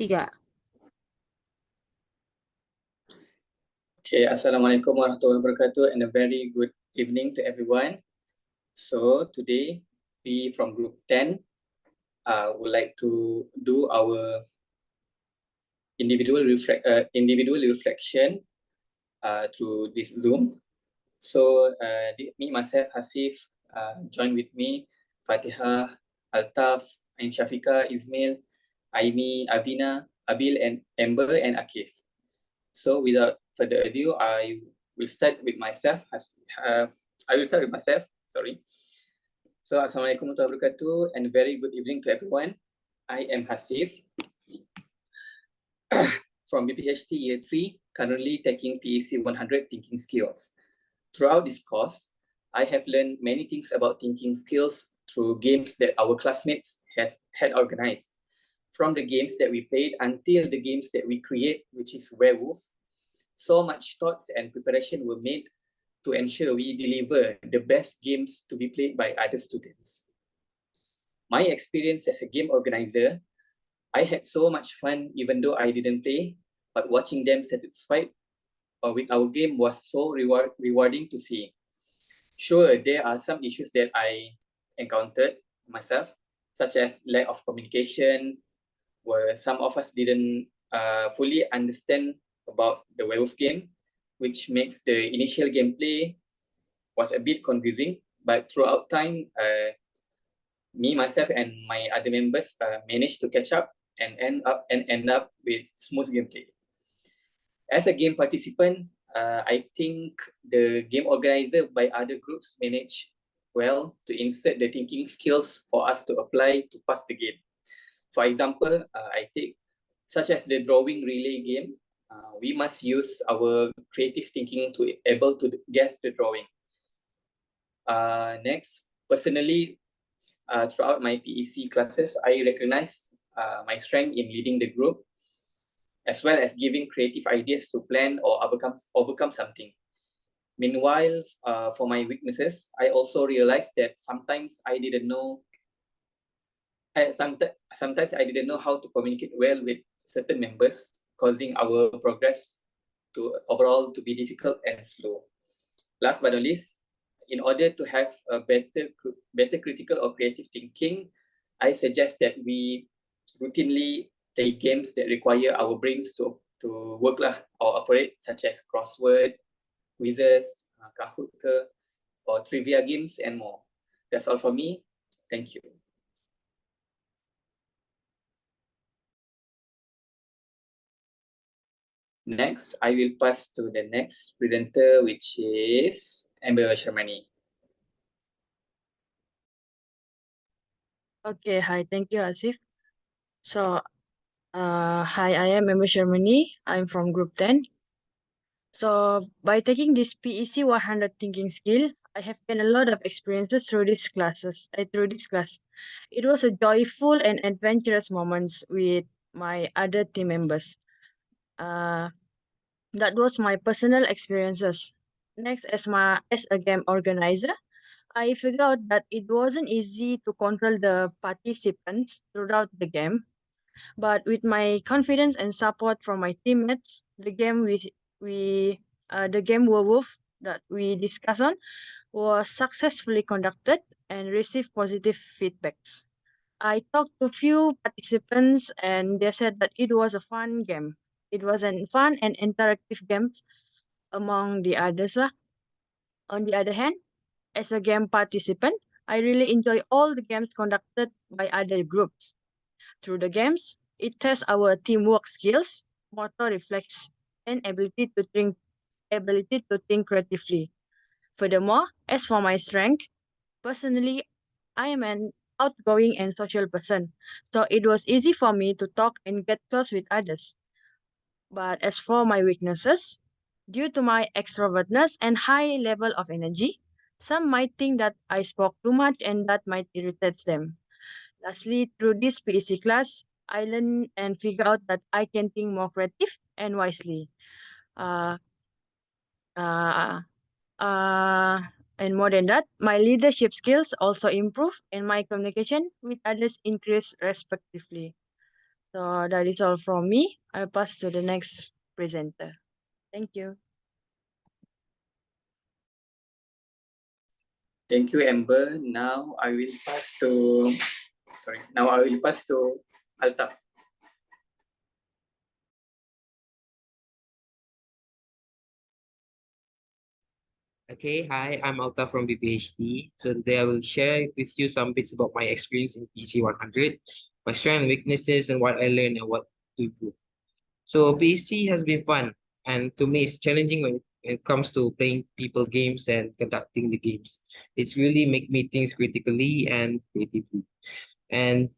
Tiga. Okay, Assalamualaikum warahmatullahi wabarakatuh and a very good evening to everyone. So today we from group 10 would like to do our individual reflection through this Zoom. So me, myself, Hasif, join with me, Fatihah, Altaf, Ain Shafika, Ismail, Aimi, Avina, Abil, and Amber, and Akif. So without further ado, I will start with myself. Sorry. So Assalamualaikum warahmatullahi wabarakatuh and very good evening to everyone. I am Hasif from BPHT Year 3, currently taking PEC 100 Thinking Skills. Throughout this course, I have learned many things about thinking skills through games that our classmates had organized. From the games that we played until the games that we create, which is Werewolf, so much thoughts and preparation were made to ensure we deliver the best games to be played by other students. My experience as a game organizer, I had so much fun even though I didn't play, but watching them satisfied with our game was so rewarding to see. Sure, there are some issues that I encountered myself, such as lack of communication, where some of us didn't fully understand about the werewolf game, which makes the initial gameplay was a bit confusing. But throughout time, me, myself, and my other members managed to catch up and end up with smooth gameplay. As a game participant, I think the game organizer by other groups managed well to insert the thinking skills for us to apply to pass the game. For example, I take such as the drawing relay game, we must use our creative thinking to able to guess the drawing. Next, personally, throughout my PEC classes, I recognize my strength in leading the group, as well as giving creative ideas to plan or overcome something. Meanwhile, for my weaknesses, I also realized that sometimes I didn't know sometimes I didn't know how to communicate well with certain members, causing our progress to overall to be difficult and slow. Last but not least, in order to have a better critical or creative thinking, I suggest that we routinely play games that require our brains to work or operate, such as crossword, quizzes, Kahoot, or trivia games, and more. That's all for me. Thank you. Next, I will pass to the next presenter, which is Amber Sharmani. Okay, hi, thank you, Asif. So, hi, I am Amber Sharmani. I'm from Group 10. So, by taking this PEC 100 thinking skill, I have gained a lot of experiences through this class. It was a joyful and adventurous moments with my other team members. That was my personal experiences. Next, as a game organizer, I figured out that it wasn't easy to control the participants throughout the game. But with my confidence and support from my teammates, the game the game Werewolf that we discussed on was successfully conducted and received positive feedbacks. I talked to few participants and they said that it was a fun game. It was a fun and interactive game among the others. On the other hand, as a game participant, I really enjoy all the games conducted by other groups. Through the games, it tests our teamwork skills, motor reflex, and ability to think creatively. Furthermore, as for my strength, personally, I am an outgoing and social person, so it was easy for me to talk and get close with others. But as for my weaknesses, due to my extrovertness and high level of energy, some might think that I spoke too much and that might irritate them. Lastly, through this PEC class, I learned and figure out that I can think more creative and wisely. Uh, uh, uh, and more than that, my leadership skills also improve and my communication with others increase respectively. So that is all from me. I pass to the next presenter. Thank you. Thank you, Amber. Now I will pass to Altaf. Okay, hi, I'm Alta from BPHD. So today I will share with you some bits about my experience in PC 100, my strengths and weaknesses, and what I learned and what to improve. So PC has been fun, and to me, it's challenging when it comes to playing people games and conducting the games. It's really make me think critically and creatively. And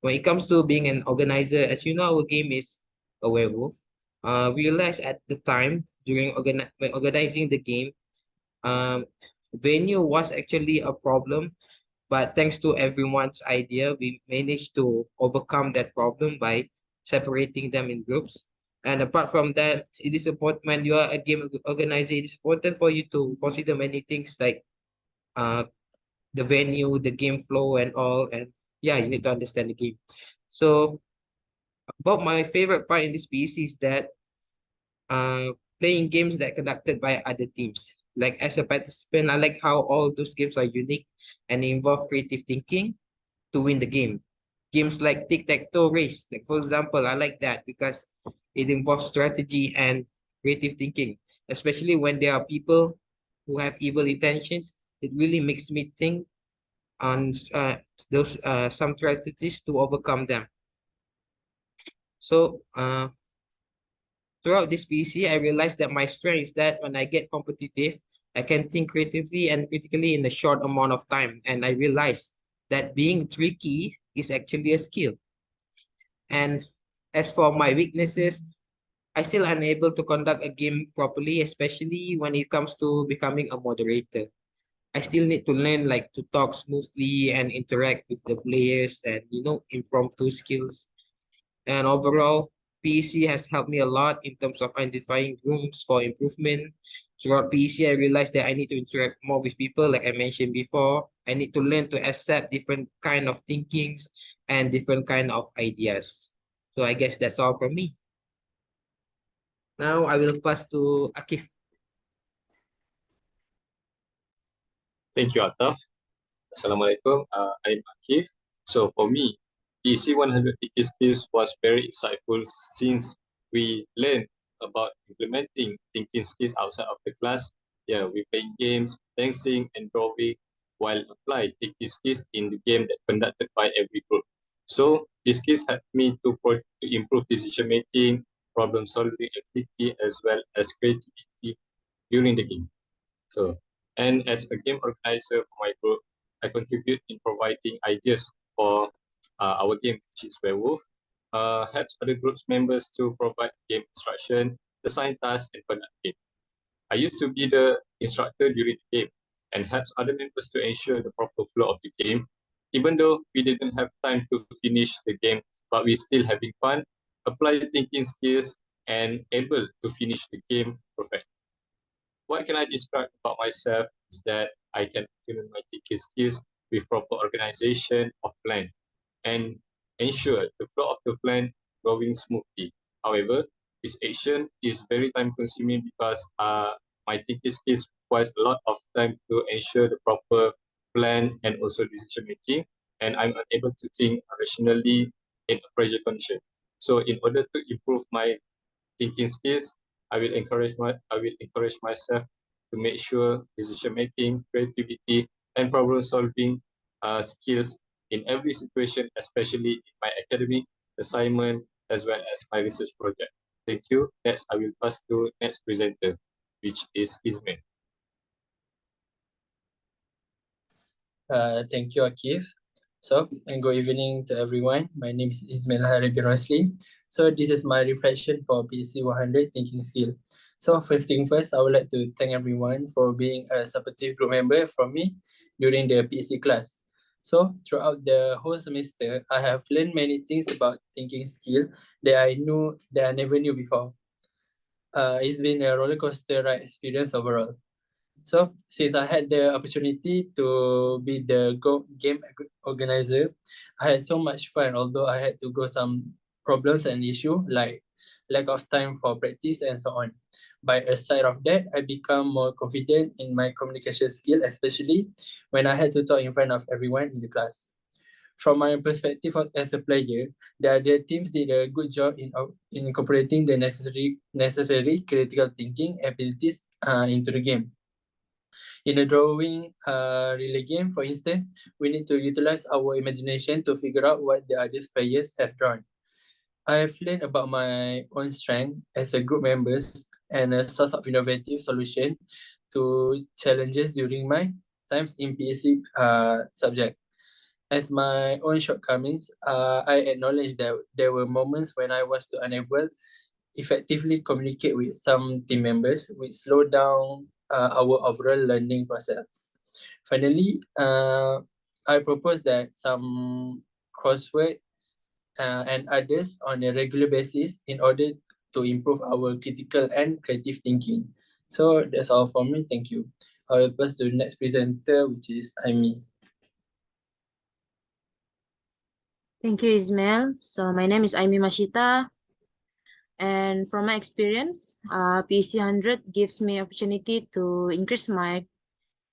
when it comes to being an organizer, as you know, our game is a werewolf. We realized at the time during when organizing the game, um, venue was actually a problem, but thanks to everyone's idea, we managed to overcome that problem by separating them in groups. And apart from that, it is important when you are a game organizer, it is important for you to consider many things like uh, the venue, the game flow, and all. And yeah, you need to understand the game. So, about my favorite part in this piece is that uh, playing games that conducted by other teams. Like as a participant, I like how all those games are unique and involve creative thinking to win the game. Games like tic-tac-toe race, like for example, I like that because it involves strategy and creative thinking, especially when there are people who have evil intentions. It really makes me think on those some strategies to overcome them. So throughout this PC, I realized that my strength is that when I get competitive, I can think creatively and critically in a short amount of time. And I realized that being tricky is actually a skill. And as for my weaknesses, I still unable to conduct a game properly, especially when it comes to becoming a moderator. I still need to learn like to talk smoothly and interact with the players and impromptu skills. And overall, PEC has helped me a lot in terms of identifying rooms for improvement. Throughout PEC, I realized that I need to interact more with people, like I mentioned before. I need to learn to accept different kind of thinkings and different kind of ideas. So I guess that's all from me. Now I will pass to Akif. Thank you, Altaf. Assalamualaikum. I'm Akif. So for me, PC 100 thinking skills was very insightful since we learned about implementing thinking skills outside of the class. Yeah, we playing games, dancing, and drawing while apply thinking skills in the game that conducted by every group. So these skills helped me to improve decision making, problem solving ability, as well as creativity during the game. So, and as a game organizer for my group, I contribute in providing ideas for our game, which is Werewolf. Helps other groups members to provide game instruction, assign tasks, and conduct game. I used to be the instructor during the game and helps other members to ensure the proper flow of the game. Even though we didn't have time to finish the game, but we still having fun, apply thinking skills, and able to finish the game perfect. What can I describe about myself is that I can implement my thinking skills with proper organization of plan and ensure the flow of the plan going smoothly. However, this action is very time consuming because my thinking skills requires a lot of time to ensure the proper plan and also decision making, and I'm unable to think rationally in a pressure condition. So in order to improve my thinking skills, I will encourage myself to make sure decision making, creativity, and problem solving skills in every situation, especially in my academic assignment as well as my research project. Thank you. Next, I will pass to next presenter, which is Ismail. Thank you, Akif. So, and good evening to everyone. My name is Ismail Hari bin Rosli. So, this is my reflection for PC 100 thinking skill. So, first thing first, I would like to thank everyone for being a supportive group member from me during the PC class. So, throughout the whole semester, I have learned many things about thinking skill that I never knew before. It's been a roller coaster ride experience overall. So since I had the opportunity to be the game organizer, I had so much fun, although I had to go problems and issue like lack of time for practice and so on. By aside of that, I become more confident in my communication skill, especially when I had to talk in front of everyone in the class. From my perspective as a player, the other teams did a good job in incorporating the necessary critical thinking abilities into the game. In a drawing relay game, for instance, we need to utilize our imagination to figure out what the other players have drawn. I have learned about my own strength as a group members and a source of innovative solution to challenges during my times in PAC subject. As my own shortcomings, I acknowledge that there were moments when I was unable effectively communicate with some team members, which slowed down our overall learning process. Finally, I propose that some crossword and others on a regular basis in order to improve our critical and creative thinking. So that's all for me. Thank you. I will pass to the next presenter, which is Aimee. Thank you, Ismail. So my name is Aimee Mashita. And from my experience, PEC 100 gives me opportunity to increase my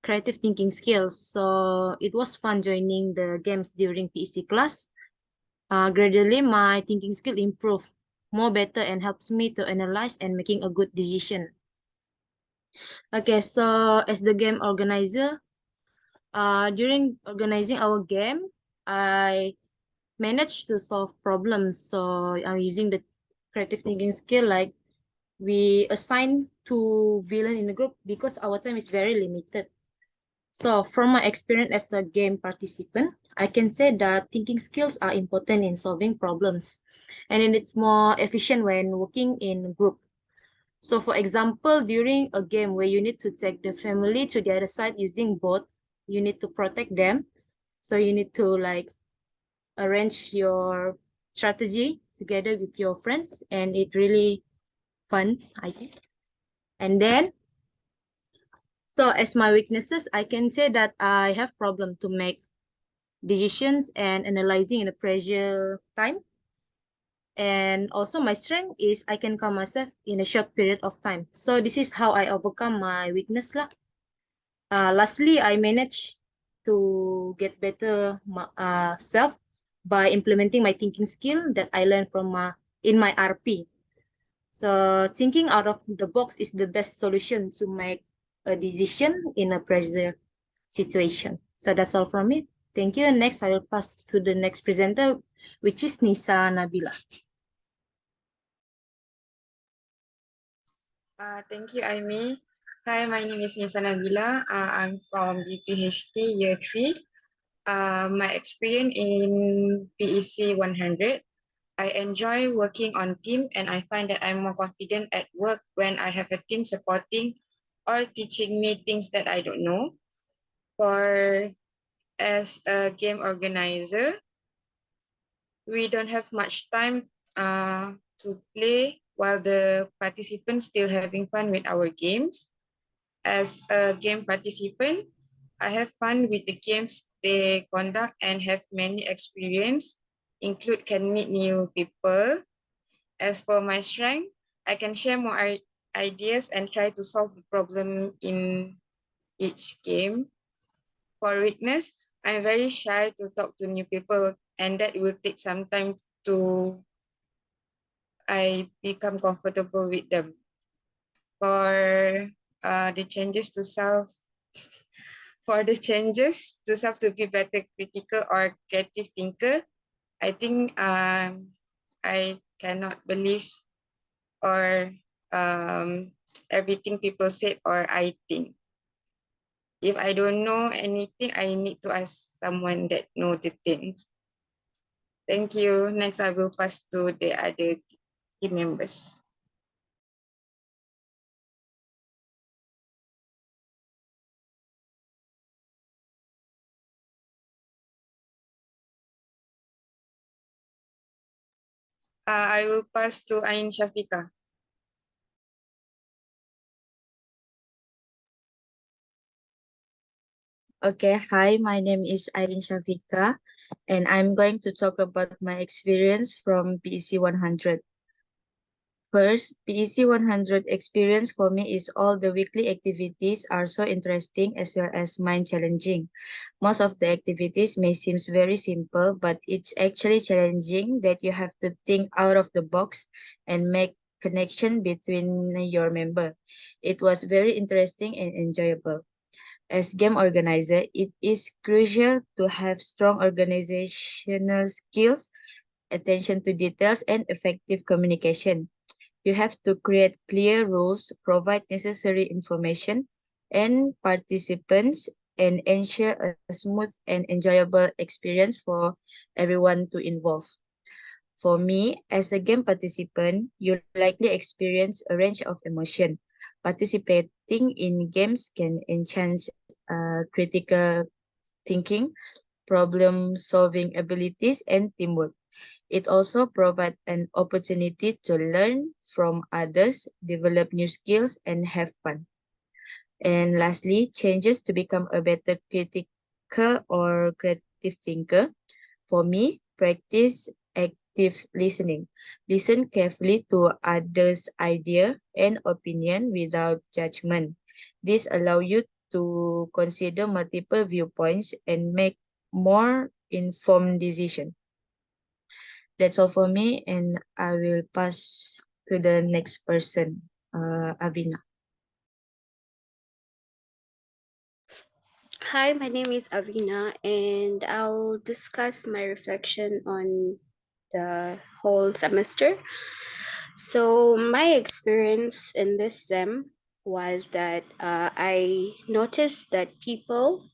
creative thinking skills. So it was fun joining the games during PEC class. Gradually, my thinking skill improved more better and helps me to analyze and making a good decision. Okay, so as the game organizer, during organizing our game, I managed to solve problems. So I'm using the creative thinking skill, like we assign 2 villain in the group because our time is very limited. So from my experience as a game participant, I can say that thinking skills are important in solving problems, and it's more efficient when working in group. So for example, during a game where you need to take the family to the other side using boat, you need to protect them. So you need to like arrange your strategy together with your friends, and it really fun, I think. And then, so as my weaknesses, I can say that I have problem to make decisions and analyzing in a pressure time. And also my strength is I can calm myself in a short period of time. So this is how I overcome my weakness lah. Lastly, I managed to get better self by implementing my thinking skill that I learned from in my RP. So thinking out of the box is the best solution to make a decision in a pressure situation. So that's all from me. Thank you. Next, I will pass to the next presenter, which is Nisa Nabila. Thank you, Aimee. Hi, my name is Nisa Nabila. I'm from BPHT Year 3. My experience in PEC 100, I enjoy working on team and I find that I'm more confident at work when I have a team supporting or teaching me things that I don't know. As a game organizer, we don't have much time to play while the participants still having fun with our games. As a game participant, I have fun with the games they conduct and have many experience, include can meet new people. As for my strength, I can share more ideas and try to solve the problem in each game. For weakness, I'm very shy to talk to new people and that will take some time to I become comfortable with them. For the changes to self to be better critical or creative thinker, I think I cannot believe or everything people said or I think. If I don't know anything, I need to ask someone that know the things. Thank you. Next, I will pass to the other team members. I will pass to Ain Shafika. Okay, hi, my name is Irene Shafika, And I'm going to talk about my experience from PEC 100. First, PEC 100 experience for me is all the weekly activities are so interesting as well as mind challenging. Most of the activities may seem very simple, but it's actually challenging that you have to think out of the box and make connection between your member. It was very interesting and enjoyable. As game organizer, it is crucial to have strong organizational skills, attention to details, and effective communication. You have to create clear rules, provide necessary information, and participants, and ensure a smooth and enjoyable experience for everyone to involve. For me, as a game participant, you likely experience a range of emotion. Participating in games can enhance critical thinking, problem-solving abilities, and teamwork. It also provides an opportunity to learn from others, develop new skills, and have fun. And lastly, changes to become a better critical or creative thinker. For me, practice active listening. Listen carefully to others' idea and opinion without judgment. This allows you to consider multiple viewpoints and make more informed decisions. That's all for me, and I will pass to the next person, Avina. Hi, my name is Avina, and I'll discuss my reflection on the whole semester. So, my experience in this SEM was that I noticed that people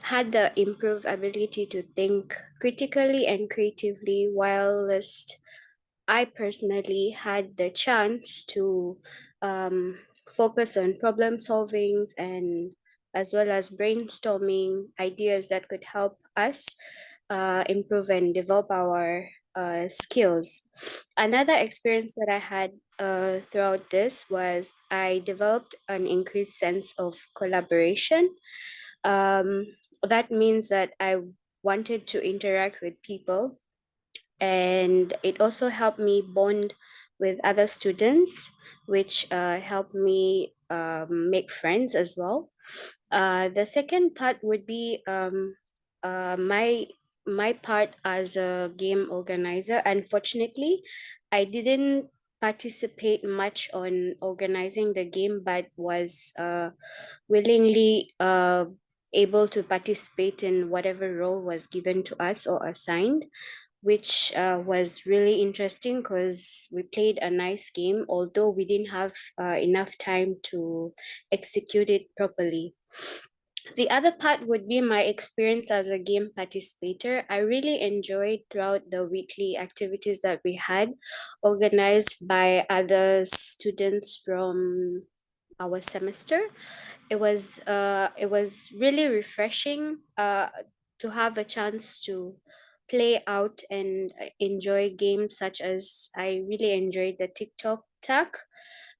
had the improved ability to think critically and creatively, whilst I personally had the chance to focus on problem solving and as well as brainstorming ideas that could help us improve and develop our skills. Another experience that I had throughout this was I developed an increased sense of collaboration. That means that I wanted to interact with people, and it also helped me bond with other students, which helped me make friends as well. The second part would be my part as a game organizer. Unfortunately, I didn't participate much on organizing the game, but was willingly able to participate in whatever role was given to us or assigned, which was really interesting because we played a nice game, although we didn't have enough time to execute it properly. The other part would be my experience as a game participator. I really enjoyed throughout the weekly activities that we had organized by other students from our semester. It was really refreshing to have a chance to play out and enjoy games such as I really enjoyed the TikTok tag.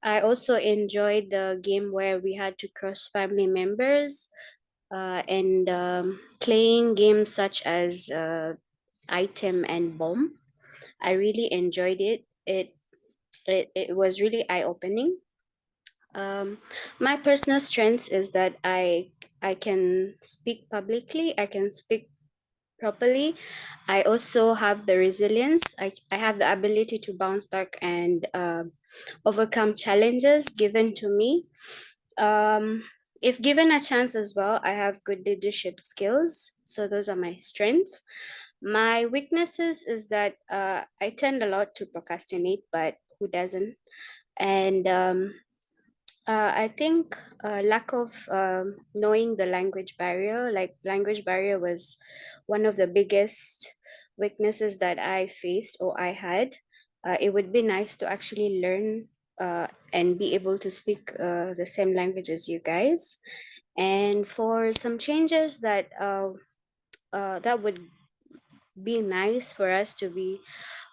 I also enjoyed the game where we had to cross family members and playing games such as Item and Bomb. I really enjoyed it. It was really eye opening. My personal strengths is that I can speak publicly. I can speak properly. I also have the resilience. I have the ability to bounce back and overcome challenges given to me. If given a chance as well, I have good leadership skills. So those are my strengths. My weaknesses is that I tend a lot to procrastinate, but who doesn't? And I think lack of knowing the language barrier, like language barrier was one of the biggest weaknesses that I faced or I had. It would be nice to actually learn and be able to speak the same language as you guys. And for some changes that that would be nice for us to be,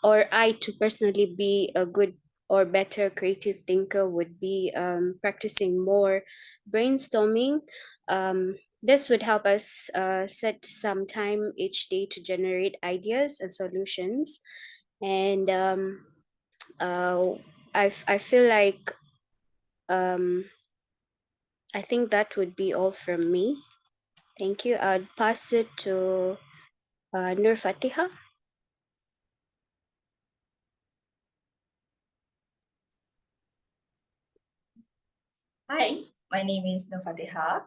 or I to personally be a good or better creative thinker would be practicing more brainstorming, This would help us set some time each day to generate ideas and solutions. And I feel like I think that would be all from me. Thank you. I'll pass it to Nur Fatiha. Hi, my name is Nur Fatiha.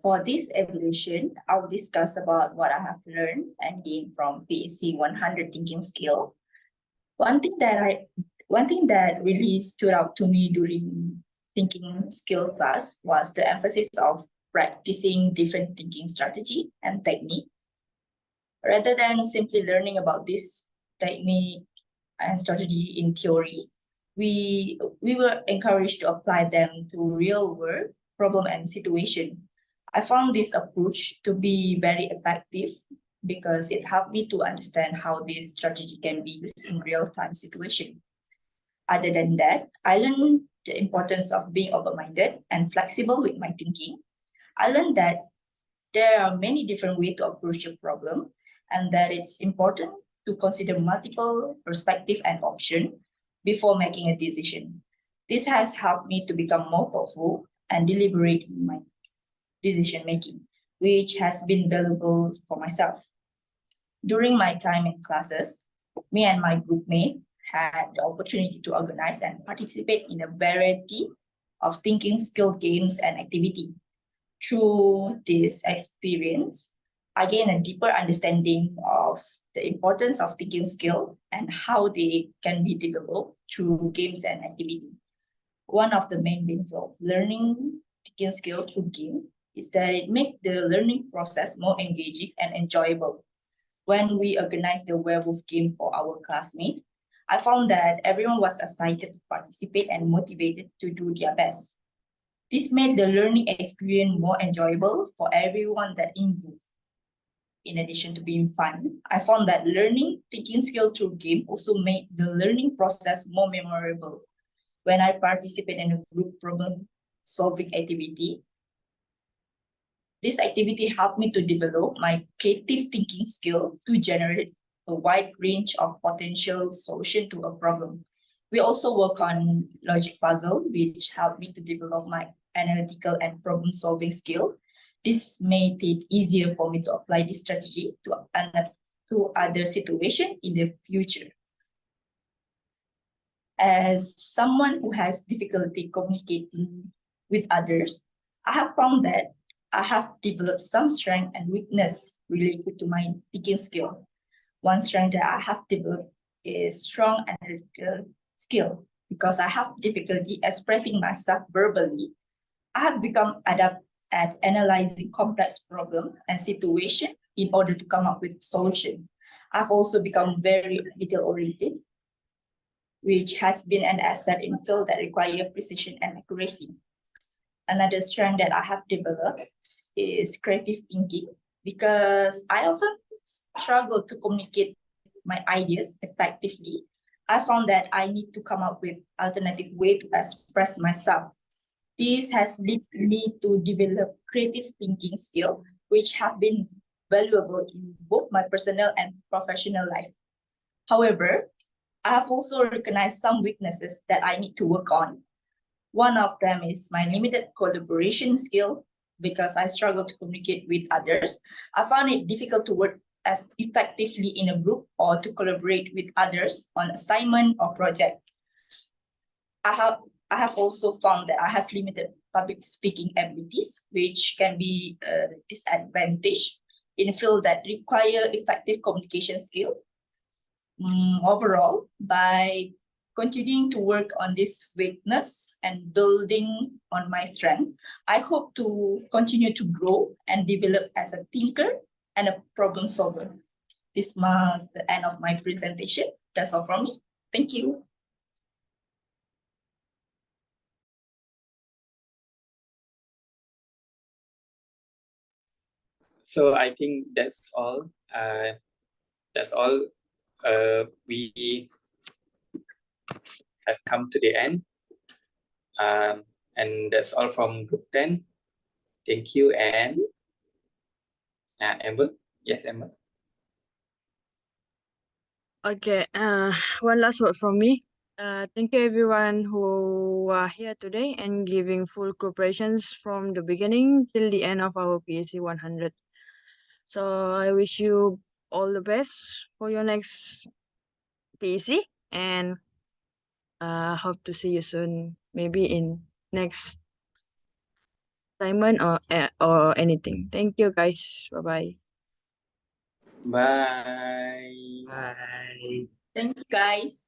For this evaluation, I'll discuss about what I have learned and gained from PAC 100 thinking skill. One thing that really stood out to me during thinking skill class was the emphasis of practicing different thinking strategy and technique. Rather than simply learning about this technique and strategy in theory, we were encouraged to apply them to real world problem and situation. I found this approach to be very effective because it helped me to understand how this strategy can be used in real-time situation. Other than that, I learned the importance of being open-minded and flexible with my thinking. I learned that there are many different ways to approach a problem and that it's important to consider multiple perspectives and options before making a decision. This has helped me to become more thoughtful and deliberate in my decision making, which has been valuable for myself. During my time in classes, me and my group mate had the opportunity to organize and participate in a variety of thinking skill games and activities. Through this experience, I gained a deeper understanding of the importance of thinking skill and how they can be developed through games and activity. One of the main benefits of learning thinking skill through game is that it makes the learning process more engaging and enjoyable. When we organized the werewolf game for our classmates, I found that everyone was excited to participate and motivated to do their best. This made the learning experience more enjoyable for everyone that involved. In addition to being fun, I found that learning thinking skill through game also made the learning process more memorable. When I participate in a group problem solving activity, this activity helped me to develop my creative thinking skill to generate a wide range of potential solutions to a problem. We also work on logic puzzle, which helped me to develop my analytical and problem-solving skill. This made it easier for me to apply this strategy to other situations in the future. As someone who has difficulty communicating with others, I have found that I have developed some strength and weakness related to my thinking skill. One strength that I have developed is strong analytical skill. Because I have difficulty expressing myself verbally, I have become adept at analyzing complex problems and situations in order to come up with solutions. I've also become very detail-oriented, which has been an asset in fields that require precision and accuracy. Another strength that I have developed is creative thinking, because I often struggle to communicate my ideas effectively. I found that I need to come up with alternative way to express myself. This has led me to develop creative thinking skill, which have been valuable in both my personal and professional life. However, I have also recognized some weaknesses that I need to work on. One of them is my limited collaboration skill, because I struggle to communicate with others. I found it difficult to work effectively in a group or to collaborate with others on assignment or project. I have also found that I have limited public speaking abilities, which can be a disadvantage in a field that require effective communication skill. Overall, by continuing to work on this weakness and building on my strength, I hope to continue to grow and develop as a thinker and a problem solver. This marks the end of my presentation. That's all from me. Thank you. So I think that's all. We have come to the end. And that's all from Group 10. Thank you, and Amber. Yes, Amber. Okay, one last word from me. Thank you everyone who are here today and giving full cooperations from the beginning till the end of our PSC 100. So I wish you all the best for your next PSC and hope to see you soon, maybe in next assignment or anything. Thank you guys. Bye bye. Bye. Bye. Thanks, guys.